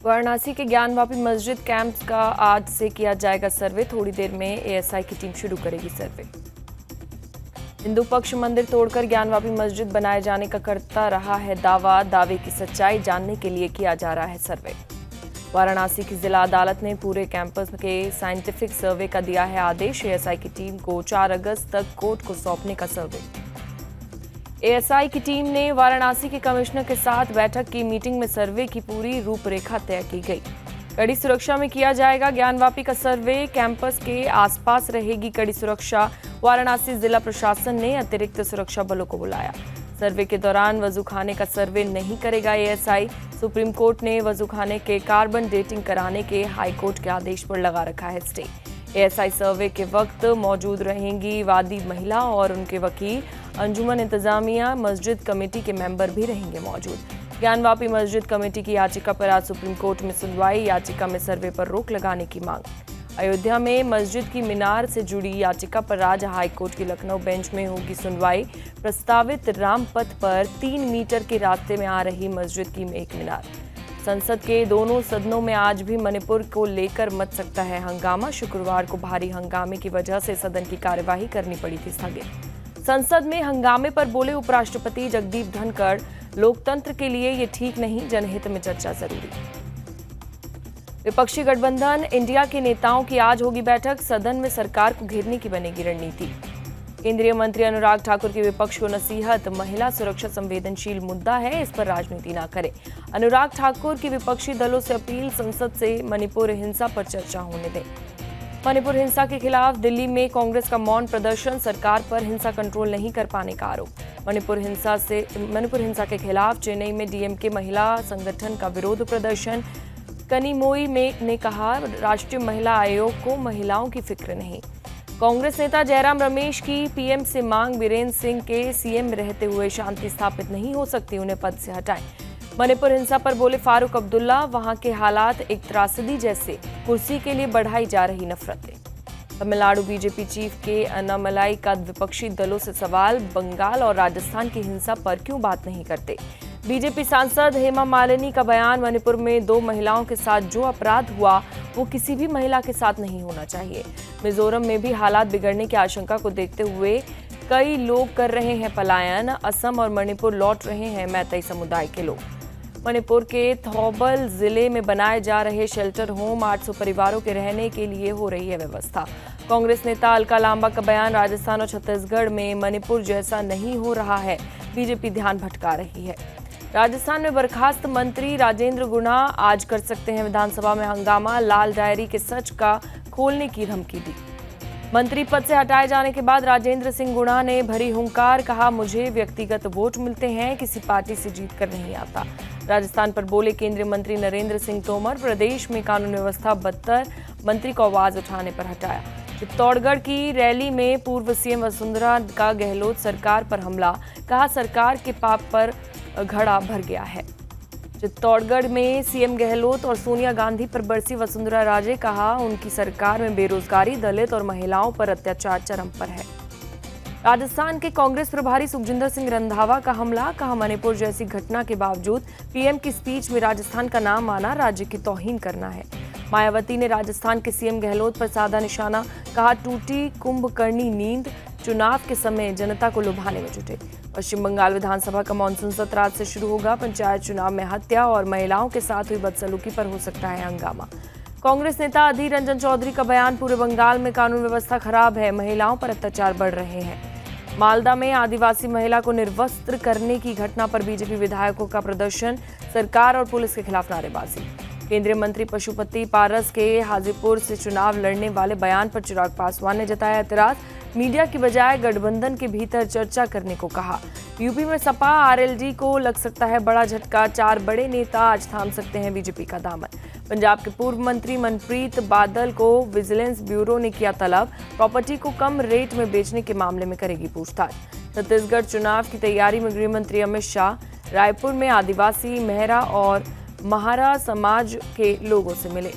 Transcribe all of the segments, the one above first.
वाराणसी के ज्ञानवापी मस्जिद कैंप का आज से किया जाएगा सर्वे। थोड़ी देर में एएसआई की टीम शुरू करेगी सर्वे। हिंदू पक्ष मंदिर तोड़कर ज्ञानवापी मस्जिद बनाए जाने का करता रहा है दावा। दावे की सच्चाई जानने के लिए किया जा रहा है सर्वे। वाराणसी की जिला अदालत ने पूरे कैंपस के साइंटिफिक सर्वे का दिया है आदेश। एएसआई की टीम को 4 अगस्त तक कोर्ट को सौंपने का सर्वे। एएसआई की टीम ने वाराणसी के कमिश्नर के साथ बैठक की। मीटिंग में सर्वे की पूरी रूपरेखा तय की गई। कड़ी सुरक्षा में किया जाएगा ज्ञानवापी का सर्वे। कैंपस के आसपास रहेगी कड़ी सुरक्षा। वाराणसी जिला प्रशासन ने अतिरिक्त सुरक्षा बलों को बुलाया। सर्वे के दौरान वजूखाने का सर्वे नहीं करेगा एएसआई। सुप्रीम कोर्ट ने वजूखाने के कार्बन डेटिंग कराने के हाईकोर्ट के आदेश पर लगा रखा है स्टे। एएसआई सर्वे के वक्त मौजूद रहेंगी वादी महिला और उनके वकील। अंजुमन इंतजामिया मस्जिद कमेटी के मेंबर भी रहेंगे मौजूद। ज्ञानवापी मस्जिद कमेटी की याचिका पर आज सुप्रीम कोर्ट में सुनवाई। याचिका में सर्वे पर रोक लगाने की मांग। अयोध्या में मस्जिद की मीनार से जुड़ी याचिका पर आज हाईकोर्ट की लखनऊ बेंच में होगी सुनवाई। प्रस्तावित रामपथ पर 3 मीटर के रास्ते में आ रही मस्जिद की एक मीनार। संसद के दोनों सदनों में आज भी मणिपुर को लेकर मच सकता है हंगामा। शुक्रवार को भारी हंगामे की वजह से सदन की कार्यवाही करनी पड़ी थी स्थगित। संसद में हंगामे पर बोले उपराष्ट्रपति जगदीप धनखड़, लोकतंत्र के लिए ये ठीक नहीं, जनहित में चर्चा जरूरी। विपक्षी गठबंधन इंडिया के नेताओं की आज होगी बैठक। सदन में सरकार को घेरने की बनेगी रणनीति। केंद्रीय मंत्री अनुराग ठाकुर की विपक्ष को नसीहत, महिला सुरक्षा संवेदनशील मुद्दा है, इस पर राजनीति न करें। अनुराग ठाकुर की विपक्षी दलों से अपील, संसद से मणिपुर हिंसा पर चर्चा होने दें। मणिपुर हिंसा के खिलाफ दिल्ली में कांग्रेस का मौन प्रदर्शन, सरकार पर हिंसा कंट्रोल नहीं कर पाने का आरोप। मणिपुर हिंसा के खिलाफ चेन्नई में डीएमके महिला संगठन का विरोध प्रदर्शन। कनिमोई ने कहा, राष्ट्रीय महिला आयोग को महिलाओं की फिक्र नहीं। कांग्रेस नेता जयराम रमेश की पीएम से मांग, बीरेंद्र सिंह के सीएम रहते हुए शांति स्थापित नहीं हो सकती, उन्हें पद से हटाएं। मणिपुर हिंसा पर बोले फारूक अब्दुल्ला, वहां के हालात एक त्रासदी जैसे, कुर्सी के लिए बढ़ाई जा रही नफरतें। तमिलनाडु बीजेपी चीफ के अन्नामलाई का विपक्षी दलों से सवाल, बंगाल और राजस्थान की हिंसा पर क्यों बात नहीं करते। बीजेपी सांसद हेमा मालिनी का बयान, मणिपुर में 2 महिलाओं के साथ जो अपराध हुआ वो किसी भी महिला के साथ नहीं होना चाहिए। मिजोरम में भी हालात बिगड़ने की आशंका को देखते हुए कई लोग कर रहे हैं पलायन। असम और मणिपुर लौट रहे हैं मैतई समुदाय के लोग। मणिपुर के थौबल जिले में बनाए जा रहे शेल्टर होम, 800 परिवारों के रहने के लिए हो रही है व्यवस्था। कांग्रेस नेता अलका लांबा का बयान, राजस्थान और छत्तीसगढ़ में मणिपुर जैसा नहीं हो रहा है, बीजेपी ध्यान भटका रही है। राजस्थान में बर्खास्त मंत्री राजेंद्र गुना आज कर सकते हैं विधानसभा में हंगामा। लाल डायरी के सच का खोलने की धमकी दी। मंत्री पद से हटाए जाने के बाद राजेंद्र सिंह गुना ने भरी हुंकार, कहा मुझे व्यक्तिगत वोट मिलते हैं, किसी पार्टी से जीत कर नहीं आता। राजस्थान पर बोले केंद्रीय मंत्री नरेंद्र सिंह तोमर, प्रदेश में कानून व्यवस्था बदतर, मंत्री को आवाज उठाने पर हटाया। चित्तौड़गढ़ की रैली में पूर्व सीएम वसुंधरा का गहलोत सरकार पर हमला, कहा सरकार के पाप पर घड़ा भर गया है। चित्तौड़गढ़ में सीएम गहलोत और सोनिया गांधी पर बरसी वसुंधरा राजे, कहा उनकी सरकार में बेरोजगारी, दलित और महिलाओं पर अत्याचार चरम पर है। राजस्थान के कांग्रेस प्रभारी सुखजिंदर सिंह रंधावा का हमला, कहा मणिपुर जैसी घटना के बावजूद पीएम की स्पीच में राजस्थान का नाम आना राज्य की तौहीन करना है। मायावती ने राजस्थान के सीएम गहलोत पर साधा निशाना, कहा टूटी कुंभकर्णी नींद, चुनाव के समय जनता को लुभाने में जुटे। पश्चिम बंगाल विधानसभा का मानसून सत्र आज से शुरू होगा। पंचायत चुनाव में हत्या और महिलाओं के साथ हुई बदसलूकी पर हो सकता है हंगामा। कांग्रेस नेता अधीर रंजन चौधरी का बयान, पूरे बंगाल में कानून व्यवस्था खराब है, महिलाओं पर अत्याचार बढ़ रहे हैं। मालदा में आदिवासी महिला को निर्वस्त्र करने की घटना पर बीजेपी विधायकों का प्रदर्शन, सरकार और पुलिस के खिलाफ नारेबाजी। केंद्रीय मंत्री पशुपति पारस के हाजीपुर से चुनाव लड़ने वाले बयान पर चिराग पासवान ने जताया एतराज, मीडिया की बजाय गठबंधन के भीतर चर्चा करने को कहा। यूपी में सपा आरएलडी को लग सकता है बड़ा झटका, 4 बड़े नेता आज थाम सकते हैं बीजेपी का दामन। पंजाब के पूर्व मंत्री मनप्रीत बादल को विजिलेंस ब्यूरो ने किया तलब, प्रॉपर्टी को कम रेट में बेचने के मामले में करेगी पूछताछ। छत्तीसगढ़ चुनाव की तैयारी में गृह मंत्री अमित शाह रायपुर में आदिवासी, मेहरा और महारा समाज के लोगों से मिले।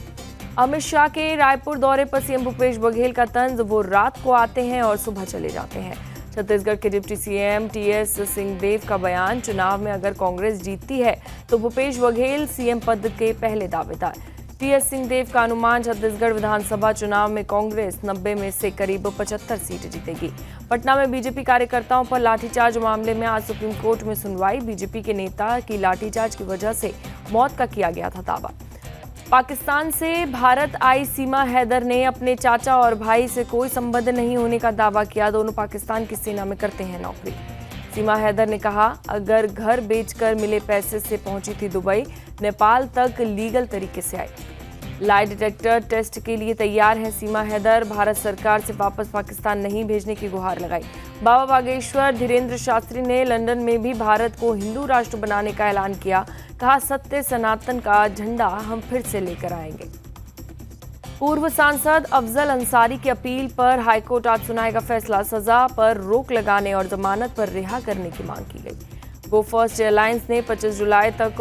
अमित शाह के रायपुर दौरे पर सीएम भूपेश बघेल का तंज, वो रात को आते हैं और सुबह चले जाते हैं। छत्तीसगढ़ के डिप्टी सीएम टीएस सिंहदेव का बयान, चुनाव में अगर कांग्रेस जीतती है तो भूपेश बघेल सीएम पद के पहले दावेदार। टीएस सिंहदेव का अनुमान, छत्तीसगढ़ विधानसभा चुनाव में कांग्रेस 90 में से करीब 75 सीट जीतेगी। पटना में बीजेपी कार्यकर्ताओं पर लाठीचार्ज मामले में आज सुप्रीम कोर्ट में सुनवाई। बीजेपी के नेता की लाठीचार्ज की वजह से मौत का किया गया था दावा। पाकिस्तान से भारत आई सीमा हैदर ने अपने चाचा और भाई से कोई संबंध नहीं होने का दावा किया। दोनों पाकिस्तान की सेना में करते हैं नौकरी। सीमा हैदर ने कहा, अगर घर बेचकर मिले पैसे से पहुंची थी दुबई, नेपाल तक लीगल तरीके से आई। लाई डिटेक्टर टेस्ट के लिए तैयार है सीमा हैदर। भारत सरकार से वापस पाकिस्तान नहीं भेजने की गुहार लगाई। बाबा बागेश्वर धीरेन्द्र शास्त्री ने लंदन में भी भारत को हिंदू राष्ट्र बनाने का ऐलान किया। कहा, सत्य सनातन का झंडा हम फिर से लेकर आएंगे। पूर्व सांसद अफजल अंसारी की अपील पर हाईकोर्ट आज सुनाएगा फैसला। सजा पर रोक लगाने और जमानत पर रिहा करने की मांग की गई। गो फर्स्ट एयरलाइंस ने 25 जुलाई तक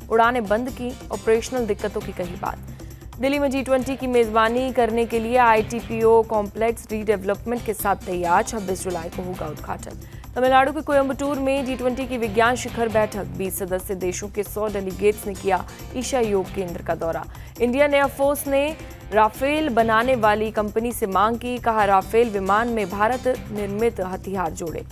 उड़ानें बंद की। ऑपरेशनल दिक्कतों की कही बात। दिल्ली में G20 की मेजबानी करने के लिए ITPO कॉम्प्लेक्स रीडेवलपमेंट के साथ तैयार। 26 जुलाई को होगा उद्घाटन। तमिलनाडु के कोयम्बटूर में G20 की विज्ञान शिखर बैठक। 20 सदस्य देशों के 100 डेलीगेट्स ने किया ईशा योग केंद्र का दौरा। इंडियन एयरफोर्स ने राफेल बनाने वाली कंपनी से मांग की। कहा, राफेल विमान में भारत निर्मित हथियार जोड़े।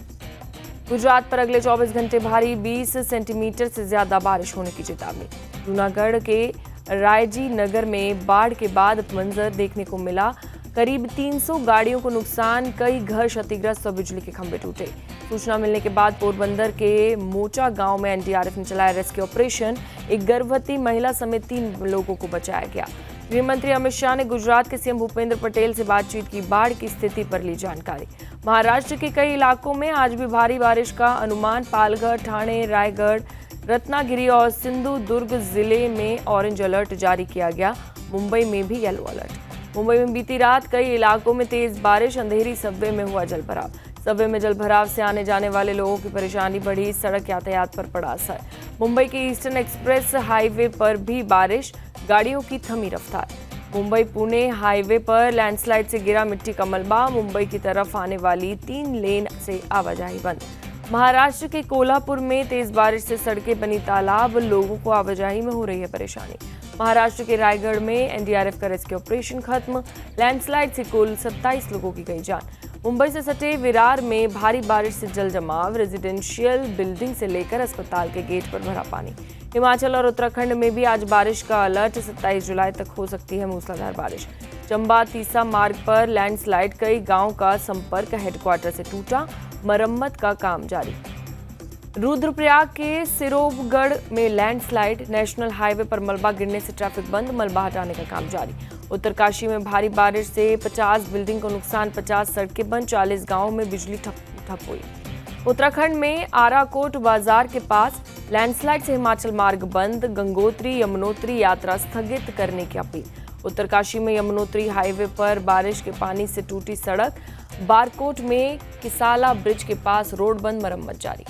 गुजरात पर अगले 24 घंटे भारी 20 सेंटीमीटर से ज्यादा बारिश होने की चेतावनी। जूनागढ़ के रायजी नगर में बाढ़ के बाद मंजर देखने को मिला। करीब 300 गाड़ियों को नुकसान, कई घर क्षतिग्रस्त और बिजली के खंभे टूटे। सूचना मिलने के बाद पोरबंदर के मोचा गांव में एनडीआरएफ ने चलाया रेस्क्यू ऑपरेशन। एक गर्भवती महिला समेत 3 लोगों को बचाया गया। गृह मंत्री अमित शाह ने गुजरात के सीएम भूपेंद्र पटेल से बातचीत की। बाढ़ की स्थिति पर ली जानकारी। महाराष्ट्र के कई इलाकों में आज भी भारी बारिश का अनुमान। पालघर, ठाणे, रायगढ़, रत्नागिरी और सिंधु दुर्ग जिले में ऑरेंज अलर्ट जारी किया गया। मुंबई में भी येलो अलर्ट। मुंबई में बीती रात कई इलाकों में तेज बारिश, अंधेरी सबवे में हुआ जलभराव। सबवे में जलभराव से आने जाने वाले लोगों की परेशानी बढ़ी। सड़क यातायात पर पड़ा असर। मुंबई के ईस्टर्न एक्सप्रेस हाईवे पर भी बारिश, गाड़ियों की थमी रफ्तार। मुंबई पुणे हाईवे पर लैंडस्लाइड से गिरा मिट्टी का मलबा। मुंबई की तरफ आने वाली 3 लेन से आवाजाही बंद। महाराष्ट्र के कोल्हापुर में तेज बारिश से सड़कें बनी तालाब, लोगों को आवाजाही में हो रही है परेशानी। महाराष्ट्र के रायगढ़ में एनडीआरएफ का रेस्क्यू ऑपरेशन खत्म। लैंडस्लाइड से कुल 27 लोगों की गई जान। मुंबई से सटे विरार में भारी बारिश से जल जमाव। रेजिडेंशियल बिल्डिंग से लेकर अस्पताल के गेट पर भरा पानी। हिमाचल और उत्तराखंड में भी आज बारिश का अलर्ट। 27 जुलाई तक हो सकती है मूसलाधार बारिश। चंबा तीसा मार्ग पर लैंडस्लाइड, कई गांव का संपर्क हेडक्वार्टर से टूटा। मरम्मत का काम जारी। रुद्रप्रयाग के सिरोबगढ़ में लैंडस्लाइड, नेशनल हाईवे पर मलबा गिरने से ट्रैफिक बंद। मलबा हटाने का काम जारी। उत्तरकाशी में भारी बारिश से 50 बिल्डिंग को नुकसान, 50 सड़कें बंद, 40 गांवों में बिजली ठप हुई। उत्तराखंड में आराकोट बाजार के पास लैंडस्लाइड से हिमाचल मार्ग बंद। गंगोत्री यमुनोत्री यात्रा स्थगित करने की अपील। उत्तरकाशी में यमुनोत्री हाईवे पर बारिश के पानी से टूटी सड़क। बारकोट में किसाला ब्रिज के पास रोड बंद, मरम्मत जारी।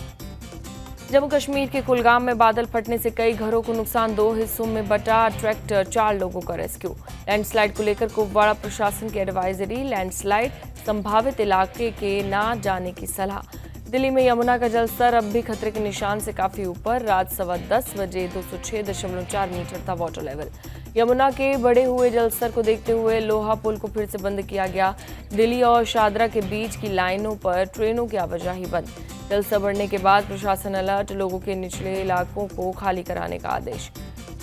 जम्मू कश्मीर के कुलगाम में बादल फटने से कई घरों को नुकसान, 2 हिस्सों में बटा ट्रैक्टर, 4 लोगों का रेस्क्यू। लैंडस्लाइड को लेकर कुपवाड़ा प्रशासन की एडवाइजरी। लैंडस्लाइड संभावित इलाके के ना जाने की सलाह। दिल्ली में यमुना का जलस्तर अब भी खतरे के निशान से काफी ऊपर। रात 10:15 बजे 206.4 मीटर था वाटर लेवल। यमुना के बढ़े हुए जलस्तर को देखते हुए लोहा पुल को फिर से बंद किया गया। दिल्ली और शादरा के बीच की लाइनों पर ट्रेनों की आवाजाही बंद। जलस्तर बढ़ने के बाद प्रशासन अलर्ट, लोगों के निचले इलाकों को खाली कराने का आदेश।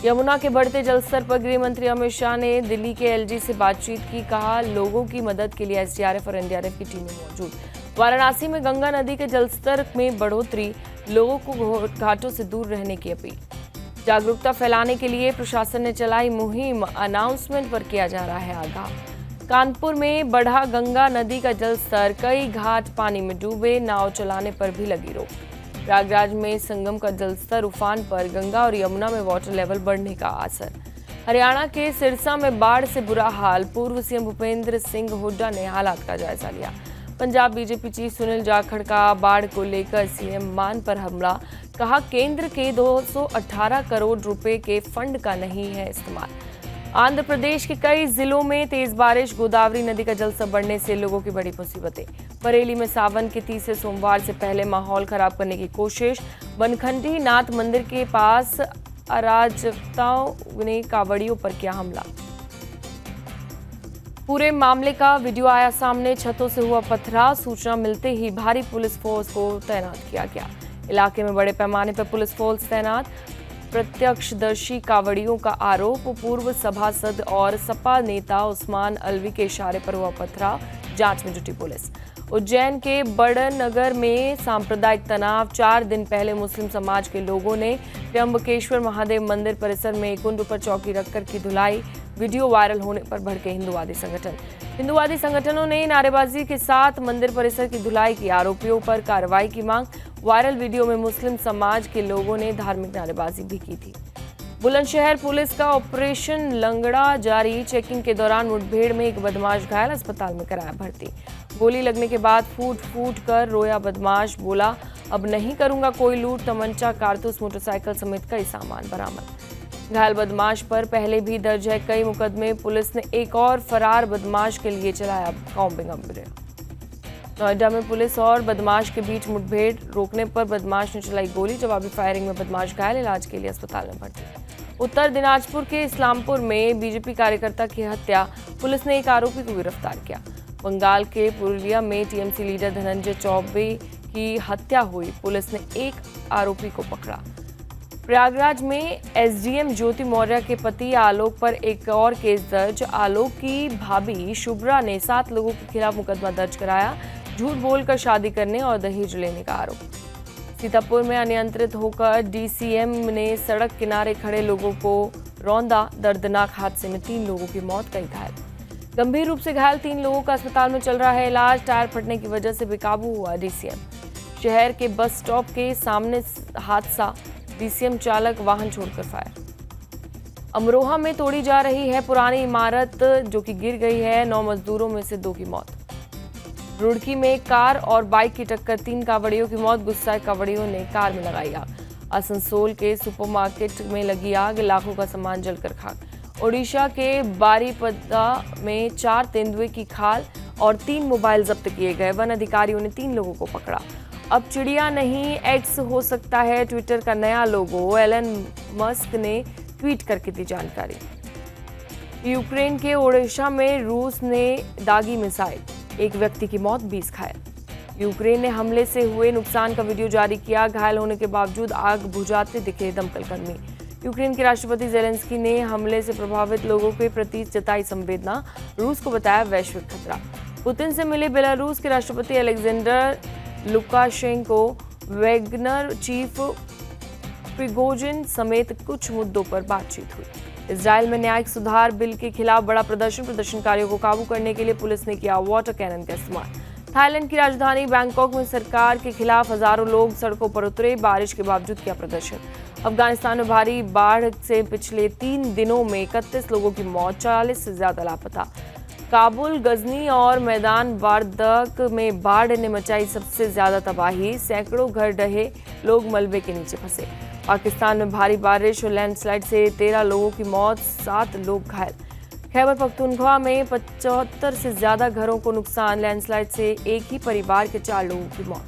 यमुना के बढ़ते जलस्तर पर गृह मंत्री अमित शाह ने दिल्ली के एलजी से बातचीत की। कहा, लोगों की मदद के लिए एसडीआरएफ और एनडीआरएफ की टीमें मौजूद। वाराणसी में गंगा नदी के जलस्तर में बढ़ोतरी, लोगों को घाटों से दूर रहने की अपील। जागरूकता फैलाने के लिए प्रशासन ने चलाई मुहिम, अनाउंसमेंट पर किया जा रहा है आगाह। कानपुर में बढ़ा गंगा नदी का जलस्तर, कई घाट पानी में डूबे, नाव चलाने पर भी लगी रोक। प्रयागराज में संगम का जलस्तर उफान पर, गंगा और यमुना में वाटर लेवल बढ़ने का असर। हरियाणा के सिरसा में बाढ़ से बुरा हाल, पूर्व सीएम भूपेंद्र सिंह हुड्डा ने हालात का जायजा लिया। पंजाब बीजेपी चीफ सुनील जाखड़ का बाढ़ को लेकर सीएम मान पर हमला। कहा, केंद्र के 218 करोड़ रुपए के फंड का नहीं है इस्तेमाल। आंध्र प्रदेश के कई जिलों में तेज बारिश, गोदावरी नदी का जलस्तर बढ़ने से लोगों की बड़ी मुसीबतें। बरेली में सावन के तीसरे सोमवार से पहले माहौल खराब करने की कोशिश। बनखंडी नाथ मंदिर के पास अराजकताओं ने कावड़ियों पर किया हमला। पूरे मामले का वीडियो आया सामने, छतों से हुआ पथराव। सूचना मिलते ही भारी पुलिस फोर्स को तैनात किया गया। इलाके में बड़े पैमाने पर पुलिस फोर्स तैनात। प्रत्यक्षदर्शी कावड़ियों का आरोप, पूर्व सभासद और सपा नेता उस्मान अलवी के इशारे पर हुआ पथराव, जांच में जुटी पुलिस। उज्जैन के बड़नगर में सांप्रदायिक तनाव। 4 दिन पहले मुस्लिम समाज के लोगों ने त्र्यंबकेश्वर महादेव मंदिर परिसर में कुंड पर चौकी रखकर की धुलाई। वीडियो वायरल होने पर भड़के हिंदुवादी संगठन। हिंदुवादी संगठनों ने नारेबाजी के साथ मंदिर परिसर की धुलाई की। आरोपियों पर कार्रवाई की मांग। वायरल वीडियो में मुस्लिम समाज के लोगों ने धार्मिक नारेबाजी भी की थी। बुलंदशहर पुलिस का ऑपरेशन लंगड़ा जारी। चेकिंग के दौरान मुठभेड़ में एक बदमाश घायल, अस्पताल में कराया भर्ती। गोली लगने के बाद फूट फूट कर रोया बदमाश, बोला अब नहीं करूंगा कोई लूट। तमंचा, कारतूस, मोटरसाइकिल समेत कई सामान बरामद। घायल बदमाश पर पहले भी दर्ज है कई मुकदमे। पुलिस ने एक और फरार बदमाश के लिए चलाया कॉम्बिंग अभियान। नोएडा में पुलिस और बदमाश के बीच मुठभेड़, रोकने पर बदमाश ने चलाई गोली। जवाबी फायरिंग में बदमाश घायल, इलाज के लिए अस्पताल में भर्ती। उत्तर दिनाजपुर के इस्लामपुर में बीजेपी कार्यकर्ता की हत्या, पुलिस ने एक आरोपी को गिरफ्तार किया। बंगाल के पुरुलिया में टीएमसी लीडर धनंजय चौबे की हत्या हुई, पुलिस ने एक आरोपी को पकड़ा। प्रयागराज में एसडीएम ज्योति मौर्य के पति आलोक पर एक और केस दर्ज। आलोक की भाभी शुभ्रा ने 7 लोगों के खिलाफ मुकदमा दर्ज कराया। झूठ बोलकर शादी करने और दहेज लेने का आरोप। सीतापुर में अनियंत्रित होकर डीसीएम ने सड़क किनारे खड़े लोगों को रौंदा। दर्दनाक हादसे में 3 लोगों की मौत, कई घायल। गंभीर रूप से घायल 3 लोगों का अस्पताल में चल रहा है इलाज। टायर फटने की वजह से बेकाबू हुआ डीसीएम। शहर के बस स्टॉप के सामने हादसा, डीसीएम चालक वाहन छोड़कर फायर। अमरोहा में तोड़ी जा रही है पुरानी इमारत, जो कि गिर गई है। 9 मजदूरों में से 2 की मौत। रुड़की में कार और बाइक की टक्कर, 3 कावड़ियों की मौत। गुस्साए कावड़ियों ने कार में लगाई आग। आसनसोल के सुपरमार्केट में लगी आग, लाखों का सामान जलकर खाक। ओडिशा के बारीपदा में 4 तेंदुए की खाल और 3 मोबाइल जब्त किए गए। वन अधिकारियों ने 3 लोगों को पकड़ा। अब चिड़िया नहीं एक्स हो सकता है ट्विटर का नया लोगो, एलन मस्क ने ट्वीट करके दी जानकारी। यूक्रेन के ओडिशा में रूस ने दागी मिसाइल, एक व्यक्ति की मौत, 20 घायल। यूक्रेन ने हमले से हुए नुकसान का वीडियो जारी किया। घायल होने के बावजूद आग बुझाते दिखे दमकल कर्मी। यूक्रेन के राष्ट्रपति जेलेंस्की ने हमले से प्रभावित लोगों के प्रति जताई संवेदना। रूस को बताया वैश्विक खतरा। पुतिन से मिले बेलारूस के राष्ट्रपति Alexander Lukashenko, Wagner chief Prigozhin समेत कुछ मुद्दों पर बातचीत हुई। इजरायल में न्यायिक सुधार बिल के खिलाफ बड़ा प्रदर्शन। प्रदर्शनकारियों को काबू करने के लिए पुलिस ने किया वाटर कैनन का इस्तेमाल। थाईलैंड की राजधानी बैंकॉक में सरकार के खिलाफ हजारों लोग सड़कों पर उतरे। बारिश के बावजूद किया प्रदर्शन। अफगानिस्तान में भारी बाढ़ से पिछले 3 दिनों में 31 लोगों की मौत, 40 से ज्यादा लापता। काबुल, गजनी और मैदान वारदक में बाढ़ ने मचाई सबसे ज्यादा तबाही। सैकड़ों घर ढहे, लोग मलबे के नीचे फंसे। पाकिस्तान में भारी बारिश और लैंडस्लाइड से 13 लोगों की मौत, 7 लोग घायल। खैबर पख्तूनख्वा में 75 से ज्यादा घरों को नुकसान। लैंडस्लाइड से एक ही परिवार के 4 लोगों की मौत।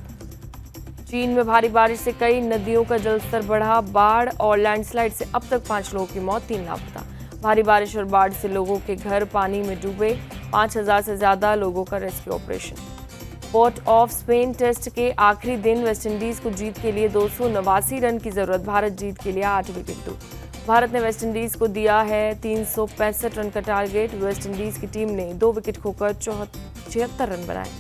चीन में भारी बारिश से कई नदियों का जलस्तर बढ़ा। बाढ़ और लैंडस्लाइड से अब तक 5 लोगों की मौत, 3 लापता। भारी बारिश और बाढ़ से लोगों के घर पानी में डूबे। 5000 से ज्यादा लोगों का rescue operation. Port of Spain test के आखिरी दिन वेस्टइंडीज को जीत के लिए 289 रन की जरूरत। भारत जीत के लिए 8 विकेट दूर। भारत ने वेस्टइंडीज को दिया है 365 रन का टारगेट। वेस्टइंडीज की टीम ने 2 विकेट खोकर 76 रन बनाए।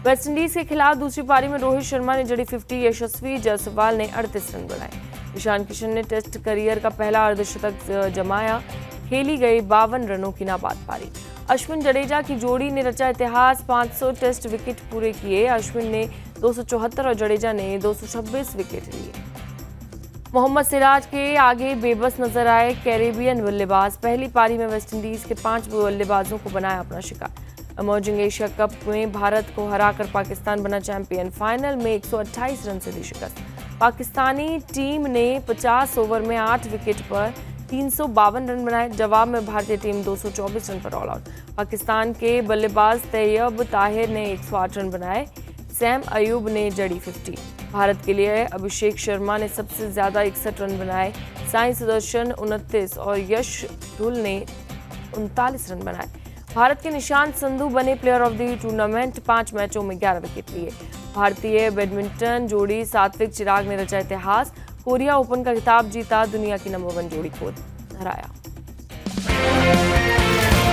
वेस्टइंडीज के खिलाफ दूसरी पारी में रोहित शर्मा ने जड़ी 50, यशस्वी जायसवाल ने 38 रन बनाए। ईशान किशन ने टेस्ट करियर का पहला अर्धशतक जमाया। खेली गई 52 रनों की नाबाद पारी। अश्विन जडेजा की जोड़ी ने रचा इतिहास, 500 टेस्ट विकेट पूरे किए। अश्विन ने 274 और जडेजा ने 226 विकेट लिए। मोहम्मद सिराज के आगे बेबस नजर आए कैरेबियन बल्लेबाज। पहली पारी में वेस्टइंडीज के 5 बल्लेबाजों को बनाया अपना शिकार। इमर्जिंग एशिया कप में भारत को हराकर पाकिस्तान बना चैंपियन। फाइनल में 128 रन से दी शिकस्त। पाकिस्तानी टीम ने 50 ओवर में 8 विकेट पर 352 रन बनाए। जवाब में भारतीय टीम 224 रन पर ऑल आउट। पाकिस्तान के बल्लेबाज तैयब ताहिर ने 108 रन बनाए। सैम अयूब ने जड़ी 50। भारत के लिए अभिषेक शर्मा ने सबसे ज्यादा 61 रन बनाए। साई सुदर्शन 29 और यश धुल ने 39 रन बनाए। भारत के निशांत संधू बने प्लेयर ऑफ द टूर्नामेंट। 5 मैचों में 11 विकेट लिए। भारतीय बैडमिंटन जोड़ी सात्विक चिराग ने रचा इतिहास। कोरिया ओपन का खिताब जीता। दुनिया की नंबर 1 जोड़ी को हराया।